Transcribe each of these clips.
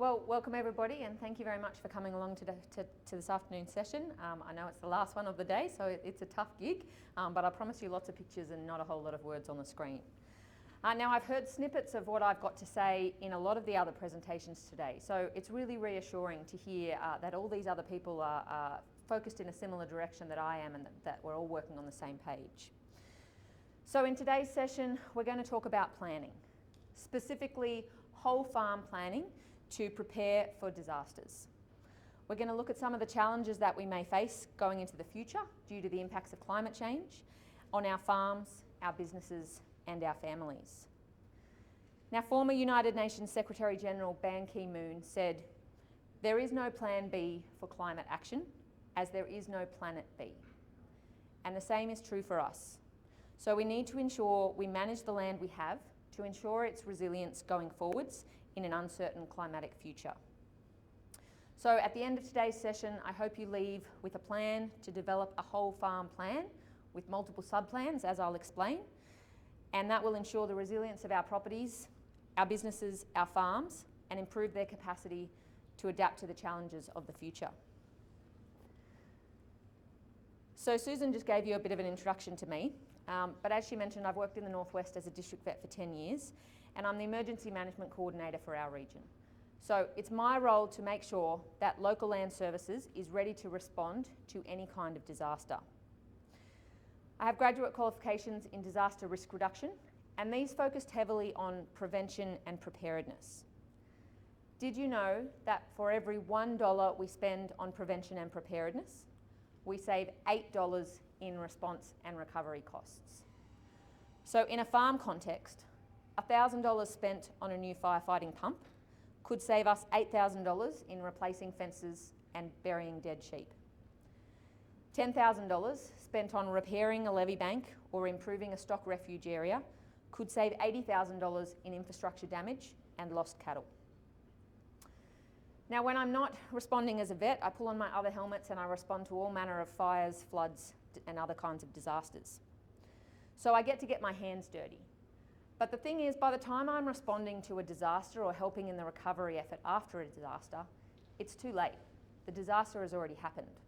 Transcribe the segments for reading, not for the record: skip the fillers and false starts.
Well, welcome everybody, and thank you very much for coming along to this afternoon's session. I know it's the last one of the day, so it's a tough gig, but I promise you lots of pictures and not a whole lot of words on the screen. Now, I've heard snippets of what I've got to say in a lot of the other presentations today, so it's really reassuring to hear that all these other people are focused in a similar direction that I am, and that we're all working on the same page. So in today's session, we're going to talk about planning, specifically whole farm planning to prepare for disasters. We're going to look at some of the challenges that we may face going into the future due to the impacts of climate change on our farms, our businesses, and our families. Now, former United Nations Secretary General Ban Ki-moon said, "There is no plan B for climate action, as there is no planet B." And the same is true for us. So we need to ensure we manage the land we have to ensure its resilience going forwards in an uncertain climatic future. So at the end of today's session, I hope you leave with a plan to develop a whole farm plan with multiple sub-plans, as I'll explain, and that will ensure the resilience of our properties, our businesses, our farms, and improve their capacity to adapt to the challenges of the future. So Susan just gave you a bit of an introduction to me, but as she mentioned, I've worked in the Northwest as a district vet for 10 years, and I'm the emergency management coordinator for our region. So it's my role to make sure that local land services is ready to respond to any kind of disaster. I have graduate qualifications in disaster risk reduction, and these focused heavily on prevention and preparedness. Did you know that for every $1 we spend on prevention and preparedness, we save $8 in response and recovery costs? So in a farm context, $1,000 spent on a new firefighting pump could save us $8,000 in replacing fences and burying dead sheep. $10,000 spent on repairing a levee bank or improving a stock refuge area could save $80,000 in infrastructure damage and lost cattle. Now, when I'm not responding as a vet, I pull on my other helmets and I respond to all manner of fires, floods, and other kinds of disasters. So I get to get my hands dirty. But the thing is, by the time I'm responding to a disaster or helping in the recovery effort after a disaster, it's too late. The disaster has already happened.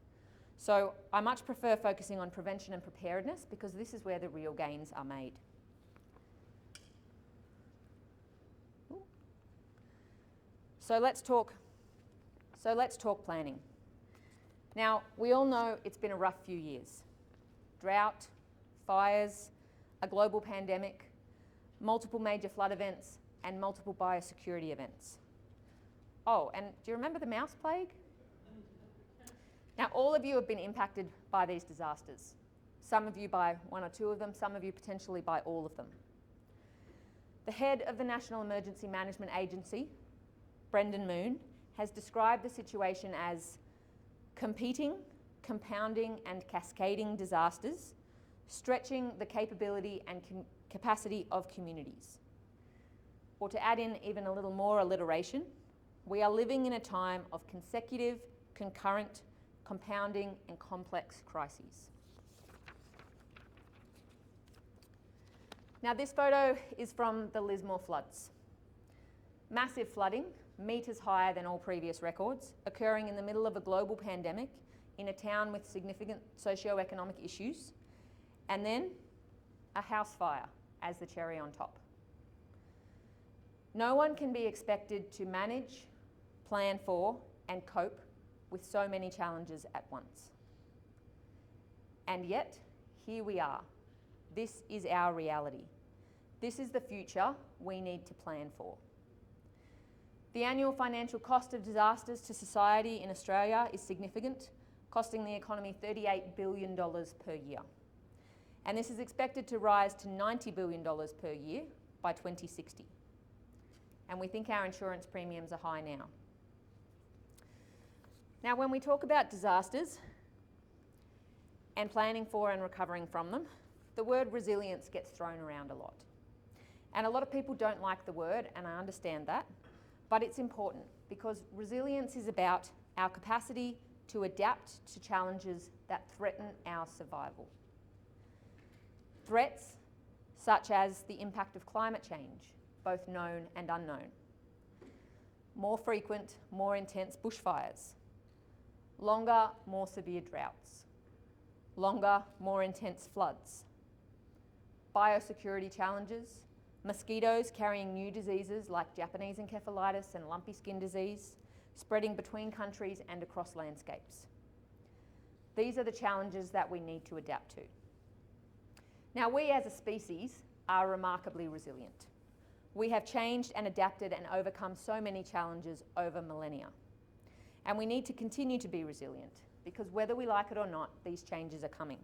So I much prefer focusing on prevention and preparedness because this is where the real gains are made. So let's talk planning. Now, we all know it's been a rough few years. Drought, fires, a global pandemic, multiple major flood events, and multiple biosecurity events. Oh, and do you remember the mouse plague? Now, all of you have been impacted by these disasters. Some of you by one or two of them, some of you potentially by all of them. The head of the National Emergency Management Agency, Brendan Moon, has described the situation as competing, compounding, and cascading disasters, stretching the capability and capacity of communities. Or to add in even a little more alliteration, we are living in a time of consecutive, concurrent, compounding, and complex crises. Now, this photo is from the Lismore floods. Massive flooding, metres higher than all previous records, occurring in the middle of a global pandemic in a town with significant socio-economic issues, and then a house fire as the cherry on top. No one can be expected to manage, plan for, and cope with so many challenges at once. And yet, here we are. This is our reality. This is the future we need to plan for. The annual financial cost of disasters to society in Australia is significant, costing the economy $38 billion per year. And this is expected to rise to $90 billion per year by 2060. And we think our insurance premiums are high now. Now, when we talk about disasters and planning for and recovering from them, the word resilience gets thrown around a lot. And a lot of people don't like the word, and I understand that, but it's important because resilience is about our capacity to adapt to challenges that threaten our survival. Threats such as the impact of climate change, both known and unknown. more frequent, more intense bushfires, longer, more severe droughts, longer, more intense floods, biosecurity challenges, mosquitoes carrying new diseases like Japanese encephalitis and lumpy skin disease, spreading between countries and across landscapes. These are the challenges that we need to adapt to. Now, we as a species are remarkably resilient. We have changed and adapted and overcome so many challenges over millennia. And we need to continue to be resilient because whether we like it or not, these changes are coming.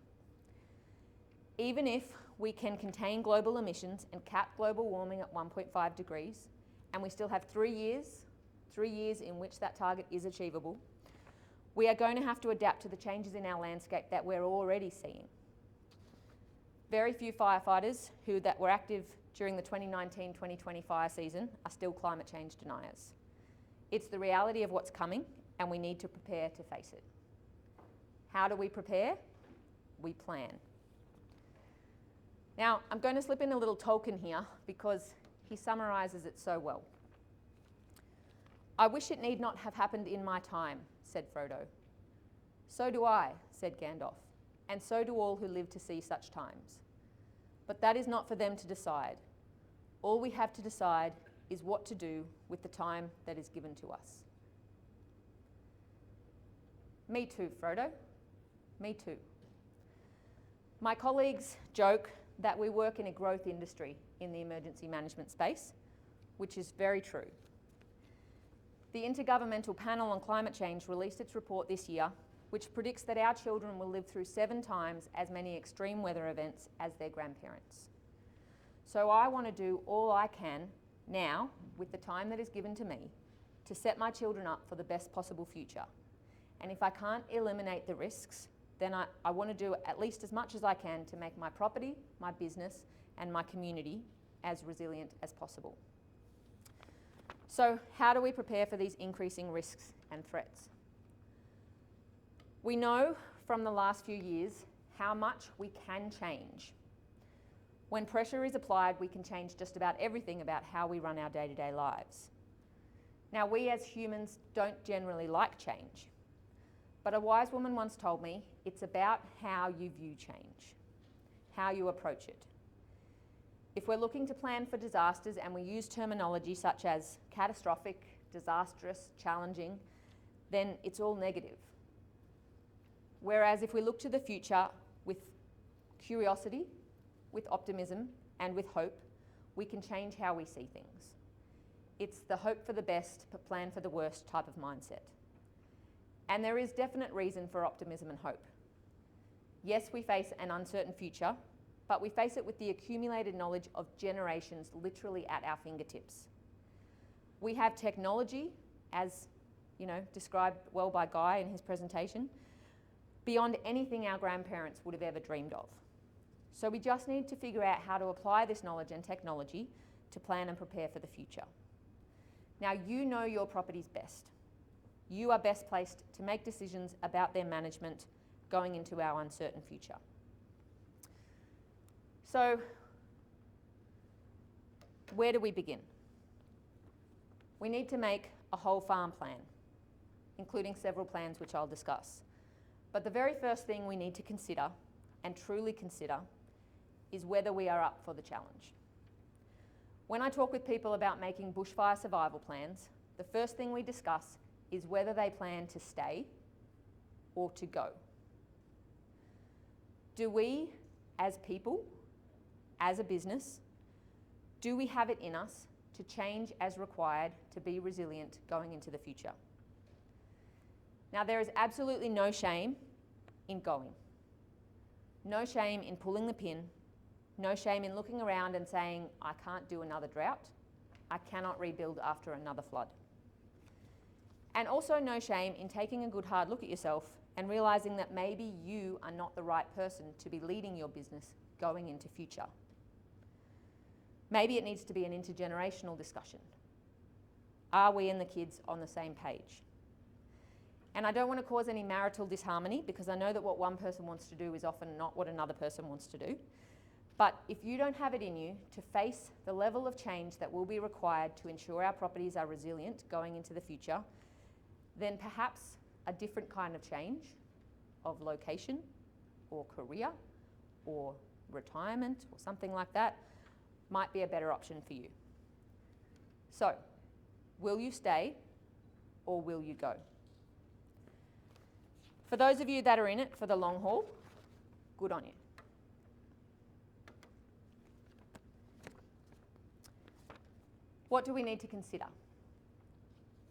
Even if we can contain global emissions and cap global warming at 1.5 degrees, and we still have 3 years in which that target is achievable, we are going to have to adapt to the changes in our landscape that we're already seeing. Very few firefighters that were active during the 2019-2020 fire season are still climate change deniers. It's the reality of what's coming, and we need to prepare to face it. How do we prepare? We plan. Now, I'm going to slip in a little Tolkien here because he summarises it so well. "I wish it need not have happened in my time," said Frodo. "So do I," said Gandalf, "and so do all who live to see such times. But that is not for them to decide. All we have to decide is what to do with the time that is given to us." Me too, Frodo. Me too. My colleagues joke that we work in a growth industry in the emergency management space, which is very true. The Intergovernmental Panel on Climate Change released its report this year, which predicts that our children will live through 7 times as many extreme weather events as their grandparents. So I want to do all I can now, with the time that is given to me, to set my children up for the best possible future. And if I can't eliminate the risks, then I want to do at least as much as I can to make my property, my business, and my community as resilient as possible. So how do we prepare for these increasing risks and threats? We know from the last few years how much we can change. When pressure is applied, we can change just about everything about how we run our day-to-day lives. Now, we as humans don't generally like change. But a wise woman once told me, it's about how you view change, how you approach it. If we're looking to plan for disasters and we use terminology such as catastrophic, disastrous, challenging, then it's all negative. Whereas if we look to the future with curiosity, with optimism, and with hope, we can change how we see things. It's the hope for the best, but plan for the worst type of mindset. And there is definite reason for optimism and hope. Yes, we face an uncertain future, but we face it with the accumulated knowledge of generations literally at our fingertips. We have technology, as described well by Guy in his presentation, beyond anything our grandparents would have ever dreamed of. So we just need to figure out how to apply this knowledge and technology to plan and prepare for the future. Now, you know your properties best. You are best placed to make decisions about their management going into our uncertain future. So, where do we begin? We need to make a whole farm plan, including several plans which I'll discuss. But the very first thing we need to consider, and truly consider, is whether we are up for the challenge. When I talk with people about making bushfire survival plans, the first thing we discuss is whether they plan to stay or to go. Do we, as people, as a business, do we have it in us to change as required to be resilient going into the future? Now, there is absolutely no shame in going. No shame in pulling the pin. No shame in looking around and saying, I can't do another drought. I cannot rebuild after another flood. And also no shame in taking a good hard look at yourself and realising that maybe you are not the right person to be leading your business going into future. Maybe it needs to be an intergenerational discussion. Are we and the kids on the same page? And I don't want to cause any marital disharmony because I know that what one person wants to do is often not what another person wants to do. But if you don't have it in you to face the level of change that will be required to ensure our properties are resilient going into the future, then perhaps a different kind of change of location or career or retirement or something like that might be a better option for you. So, will you stay or will you go? For those of you that are in it for the long haul, good on you. What do we need to consider?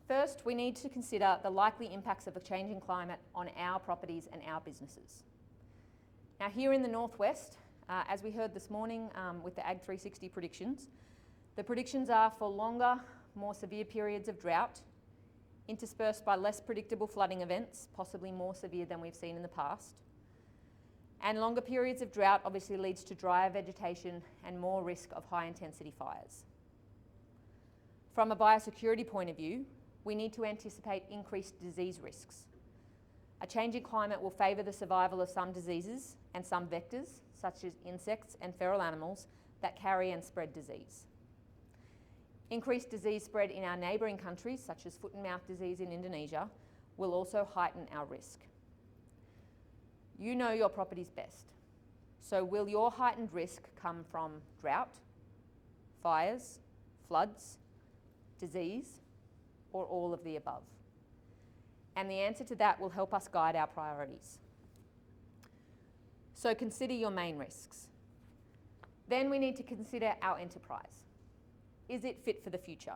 First, we need to consider the likely impacts of a changing climate on our properties and our businesses. Now, here in the Northwest, as we heard this morning with the Ag 360 predictions, the predictions are for longer, more severe periods of drought, interspersed by less predictable flooding events, possibly more severe than we've seen in the past. And longer periods of drought obviously leads to drier vegetation and more risk of high intensity fires. From a biosecurity point of view, we need to anticipate increased disease risks. A changing climate will favour the survival of some diseases and some vectors, such as insects and feral animals, that carry and spread disease. Increased disease spread in our neighbouring countries, such as foot and mouth disease in Indonesia, will also heighten our risk. You know your properties best. So will your heightened risk come from drought, fires, floods, disease, or all of the above? And the answer to that will help us guide our priorities. So consider your main risks. Then we need to consider our enterprise. Is it fit for the future?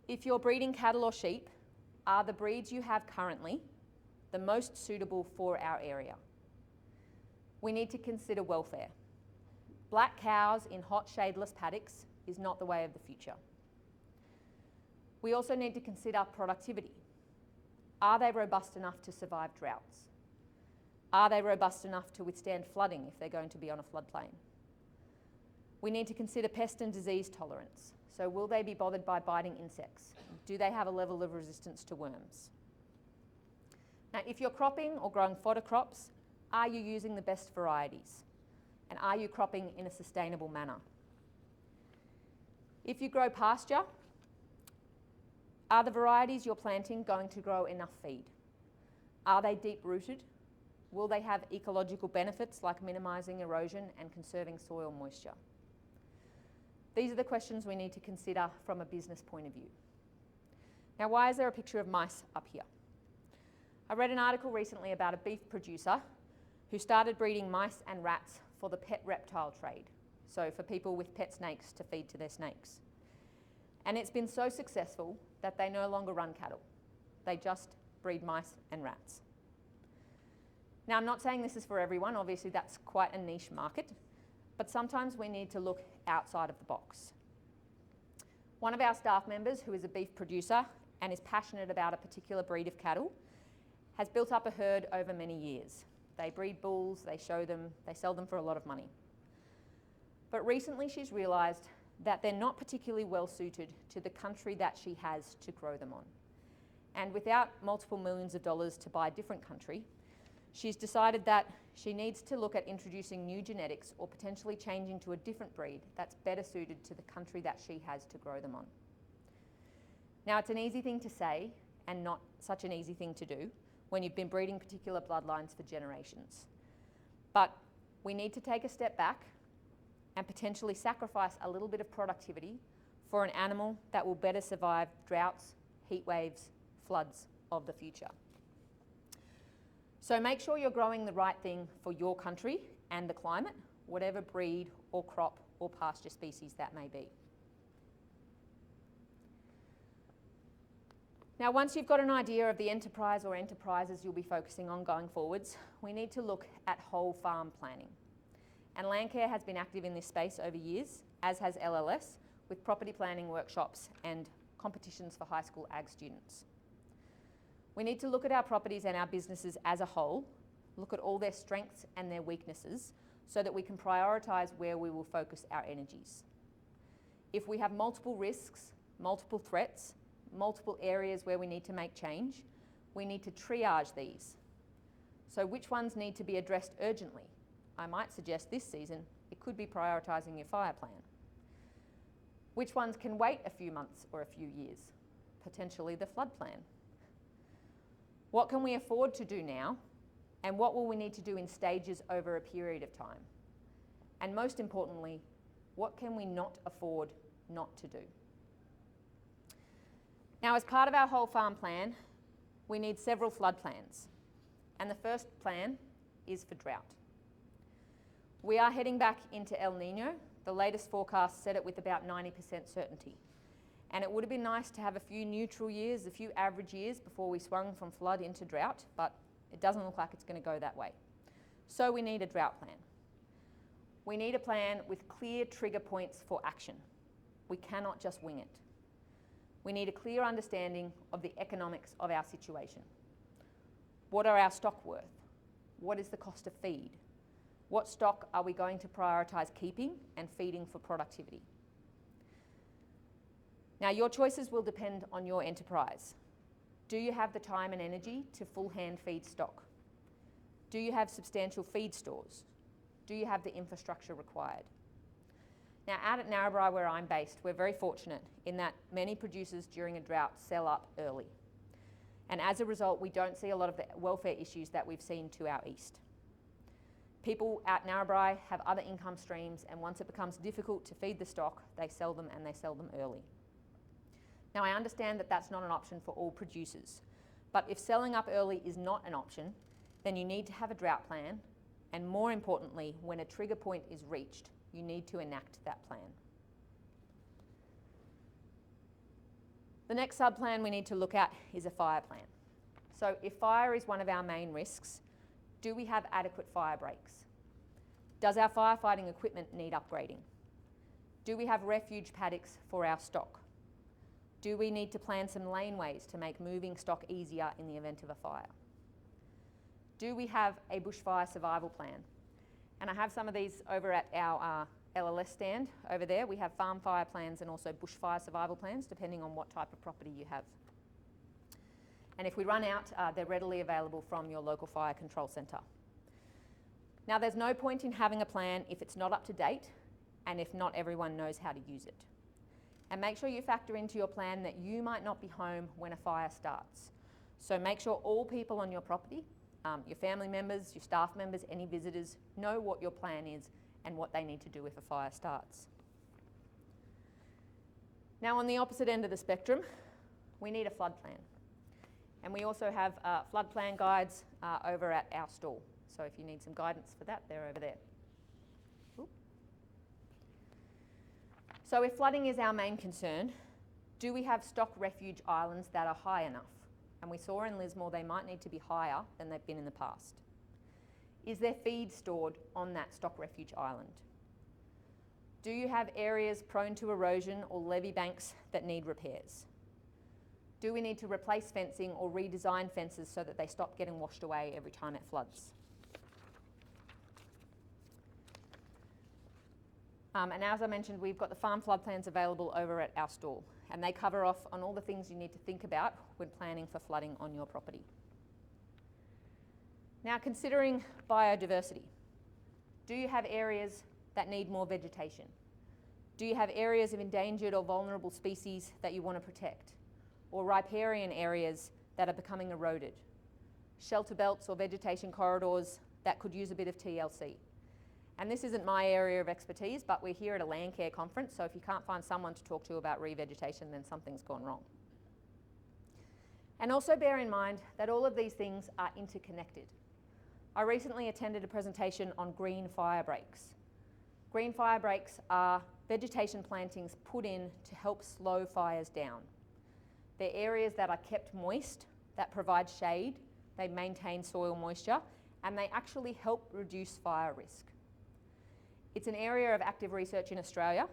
If you're breeding cattle or sheep, are the breeds you have currently the most suitable for our area? We need to consider welfare. Black cows in hot, shadeless paddocks is not the way of the future. We also need to consider productivity. Are they robust enough to survive droughts? Are they robust enough to withstand flooding if they're going to be on a floodplain? We need to consider pest and disease tolerance. So will they be bothered by biting insects? Do they have a level of resistance to worms? Now, if you're cropping or growing fodder crops, are you using the best varieties? And are you cropping in a sustainable manner? If you grow pasture, are the varieties you're planting going to grow enough feed? Are they deep-rooted? Will they have ecological benefits like minimising erosion and conserving soil moisture? These are the questions we need to consider from a business point of view. Now, why is there a picture of mice up here? I read an article recently about a beef producer who started breeding mice and rats for the pet reptile trade, so for people with pet snakes to feed to their snakes. And it's been so successful that they no longer run cattle. They just breed mice and rats. Now, I'm not saying this is for everyone. Obviously, that's quite a niche market. But sometimes we need to look outside of the box. One of our staff members, who is a beef producer and is passionate about a particular breed of cattle, has built up a herd over many years. They breed bulls, they show them, they sell them for a lot of money. But recently she's realised that they're not particularly well suited to the country that she has to grow them on. And without multiple millions of dollars to buy a different country, she's decided that she needs to look at introducing new genetics or potentially changing to a different breed that's better suited to the country that she has to grow them on. Now, it's an easy thing to say and not such an easy thing to do when you've been breeding particular bloodlines for generations. But we need to take a step back and potentially sacrifice a little bit of productivity for an animal that will better survive droughts, heat waves, floods of the future. So make sure you're growing the right thing for your country and the climate, whatever breed or crop or pasture species that may be. Now, once you've got an idea of the enterprise or enterprises you'll be focusing on going forwards, we need to look at whole farm planning. And Landcare has been active in this space over years, as has LLS, with property planning workshops and competitions for high school ag students. We need to look at our properties and our businesses as a whole, look at all their strengths and their weaknesses, so that we can prioritise where we will focus our energies. If we have multiple risks, multiple threats, multiple areas where we need to make change, we need to triage these. So which ones need to be addressed urgently? I might suggest this season, It could be prioritising your fire plan. Which ones can wait a few months or a few years? Potentially the flood plan. What can we afford to do now? And what will we need to do in stages over a period of time? And most importantly, what can we not afford not to do? Now, as part of our whole farm plan, we need several flood plans. And the first plan is for drought. We are heading back into El Nino. The latest forecast set it with about 90% certainty. And it would have been nice to have a few neutral years, a few average years before we swung from flood into drought, but it doesn't look like it's going to go that way. So we need a drought plan. We need a plan with clear trigger points for action. We cannot just wing it. We need a clear understanding of the economics of our situation. What are our stock worth? What is the cost of feed? What stock are we going to prioritise keeping and feeding for productivity? Now, your choices will depend on your enterprise. Do you have the time and energy to full hand feed stock? Do you have substantial feed stores? Do you have the infrastructure required? Now, out at Narrabri, where I'm based, we're very fortunate in that many producers during a drought sell up early. And as a result, we don't see a lot of the welfare issues that we've seen to our east. People at Narrabri have other income streams, and once it becomes difficult to feed the stock, they sell them, and they sell them early. Now, I understand that that's not an option for all producers, but if selling up early is not an option, then you need to have a drought plan, and more importantly, when a trigger point is reached, you need to enact that plan. The next sub-plan we need to look at is a fire plan. So if fire is one of our main risks, do we have adequate fire breaks? Does our firefighting equipment need upgrading? Do we have refuge paddocks for our stock? Do we need to plan some laneways to make moving stock easier in the event of a fire? Do we have a bushfire survival plan? And I have some of these over at our LLS stand over there. We have farm fire plans and also bushfire survival plans, depending on what type of property you have. And if we run out, they're readily available from your local fire control centre. Now, there's no point in having a plan if it's not up to date and if not everyone knows how to use it. And make sure you factor into your plan that you might not be home when a fire starts. So make sure all people on your property, your family members, your staff members, any visitors, know what your plan is and what they need to do if a fire starts. Now, on the opposite end of the spectrum, we need a flood plan. And we also have flood plan guides over at our stall. So if you need some guidance for that, they're over there. Ooh. So if flooding is our main concern, do we have stock refuge islands that are high enough? And we saw in Lismore they might need to be higher than they've been in the past. Is there feed stored on that stock refuge island? Do you have areas prone to erosion or levee banks that need repairs? Do we need to replace fencing or redesign fences so that they stop getting washed away every time it floods? And as I mentioned, we've got the farm flood plans available over at our stall, and they cover off on all the things you need to think about when planning for flooding on your property. Now, considering biodiversity, do you have areas that need more vegetation? Do you have areas of endangered or vulnerable species that you want to protect? Or riparian areas that are becoming eroded? Shelter belts or vegetation corridors that could use a bit of TLC? And this isn't my area of expertise, but we're here at a land care conference, so if you can't find someone to talk to about revegetation, then something's gone wrong. And also bear in mind that all of these things are interconnected. I recently attended a presentation on green fire breaks. Green fire breaks are vegetation plantings put in to help slow fires down. They're areas that are kept moist, that provide shade, they maintain soil moisture, and they actually help reduce fire risk. It's an area of active research in Australia,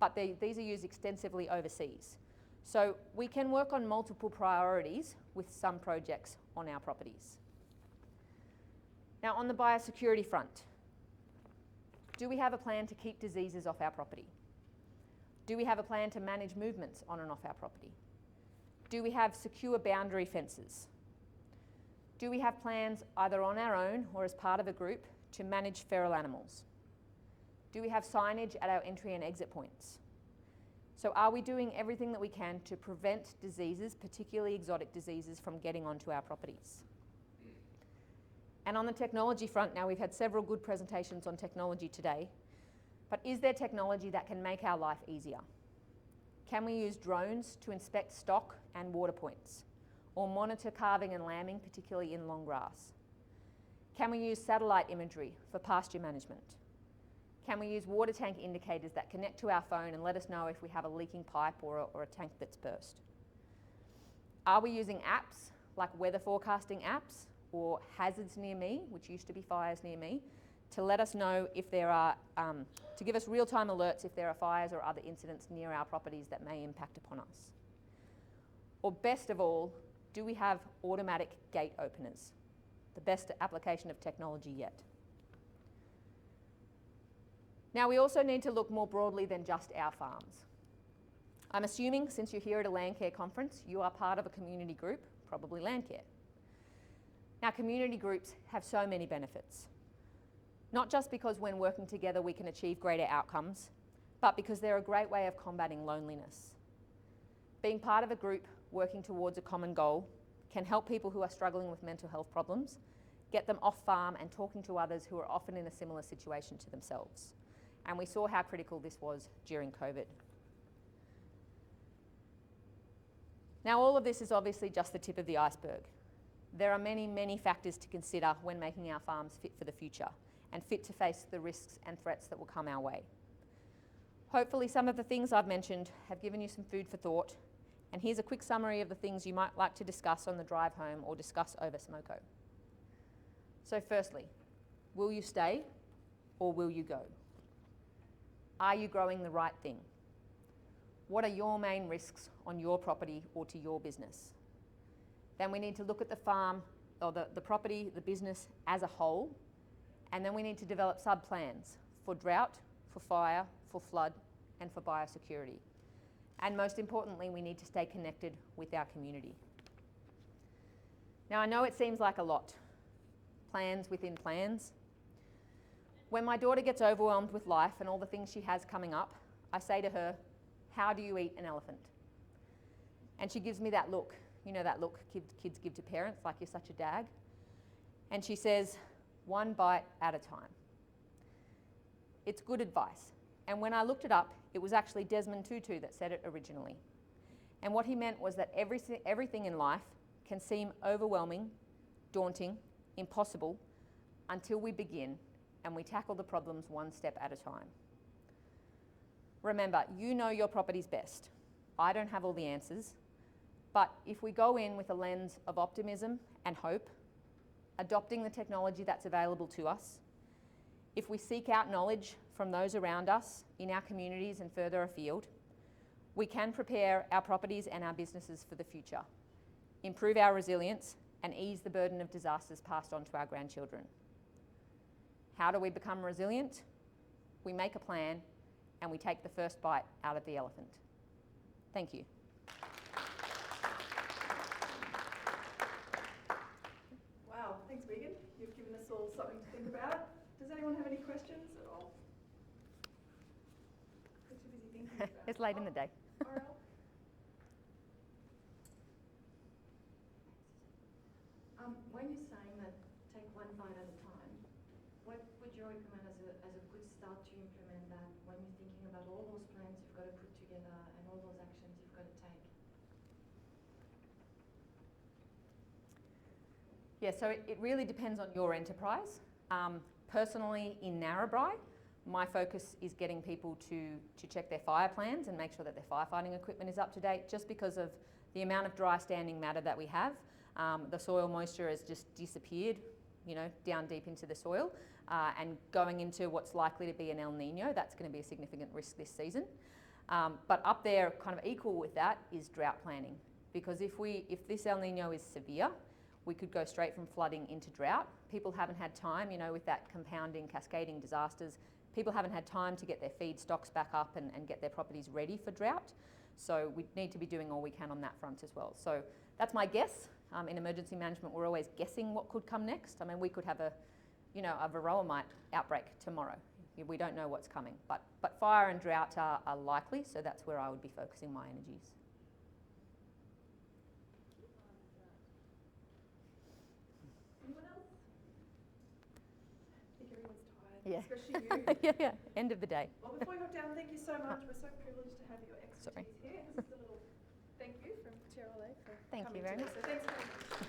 but these are used extensively overseas. So we can work on multiple priorities with some projects on our properties. Now, on the biosecurity front, do we have a plan to keep diseases off our property? Do we have a plan to manage movements on and off our property? Do we have secure boundary fences? Do we have plans either on our own or as part of a group to manage feral animals? Do we have signage at our entry and exit points? So are we doing everything that we can to prevent diseases, particularly exotic diseases, from getting onto our properties? And on the technology front, now we've had several good presentations on technology today, but is there technology that can make our life easier? Can we use drones to inspect stock and water points, or monitor calving and lambing, particularly in long grass? Can we use satellite imagery for pasture management? Can we use water tank indicators that connect to our phone and let us know if we have a leaking pipe or a tank that's burst? Are we using apps like weather forecasting apps or hazards near me, which used to be fires near me, to let us know if there are, to give us real-time alerts if there are fires or other incidents near our properties that may impact upon us? Or best of all, do we have automatic gate openers? The best application of technology yet. Now we also need to look more broadly than just our farms. I'm assuming since you're here at a Landcare conference, you are part of a community group, probably Landcare. Now community groups have so many benefits. Not just because when working together we can achieve greater outcomes, but because they're a great way of combating loneliness. Being part of a group working towards a common goal can help people who are struggling with mental health problems get them off farm and talking to others who are often in a similar situation to themselves. And we saw how critical this was during COVID. Now all of this is obviously just the tip of the iceberg. There are many, many factors to consider when making our farms fit for the future and fit to face the risks and threats that will come our way. Hopefully some of the things I've mentioned have given you some food for thought, and here's a quick summary of the things you might like to discuss on the drive home or discuss over smoko. So firstly, will you stay or will you go? Are you growing the right thing? What are your main risks on your property or to your business? Then we need to look at the farm or the property, the business as a whole, and then we need to develop sub-plans for drought, for fire, for flood, and for biosecurity. And most importantly, we need to stay connected with our community. Now I know it seems like a lot, plans within plans. When my daughter gets overwhelmed with life and all the things she has coming up, I say to her, how do you eat an elephant? And she gives me that look, you know that look kids give to parents, like you're such a dag. And she says, one bite at a time. It's good advice. And when I looked it up, it was actually Desmond Tutu that said it originally. And what he meant was that everything in life can seem overwhelming, daunting, impossible, until we begin and we tackle the problems one step at a time. Remember, you know your properties best. I don't have all the answers, but if we go in with a lens of optimism and hope, adopting the technology that's available to us, if we seek out knowledge from those around us in our communities and further afield, we can prepare our properties and our businesses for the future, improve our resilience, and ease the burden of disasters passed on to our grandchildren. How do we become resilient? We make a plan and we take the first bite out of the elephant. Thank you. Wow, thanks Megan. You've given us all something to think about. Does anyone have any questions at all? We're too busy thinking about It's late in the day. RL? When you're saying that take one bite at a time, what would you recommend as a good start to implement that when you're thinking about all those plans you've got to put together and all those actions you've got to take? Yeah, so it really depends on your enterprise. Personally, in Narrabri, my focus is getting people to check their fire plans and make sure that their firefighting equipment is up to date, just because of the amount of dry standing matter that we have. The soil moisture has just disappeared, you know, down deep into the soil, and going into what's likely to be an El Nino, that's going to be a significant risk this season. But up there, kind of equal with that, is drought planning, because if this El Nino is severe, we could go straight from flooding into drought. People haven't had time, you know, with that compounding, cascading disasters, people haven't had time to get their feed stocks back up and get their properties ready for drought. So we need to be doing all we can on that front as well. So that's my guess. In emergency management, we're always guessing what could come next. I mean, we could have a varroa mite outbreak tomorrow. We don't know what's coming, but fire and drought are likely, so that's where I would be focusing my energies. Anyone else? I think everyone's tired, Yeah. especially you. Yeah, end of the day. Well, before you hop down, thank you so much. We're so privileged to have your expertise Sorry. here. This is a little thank you from Chair Ole for Thank you coming very today. much. So thanks very much.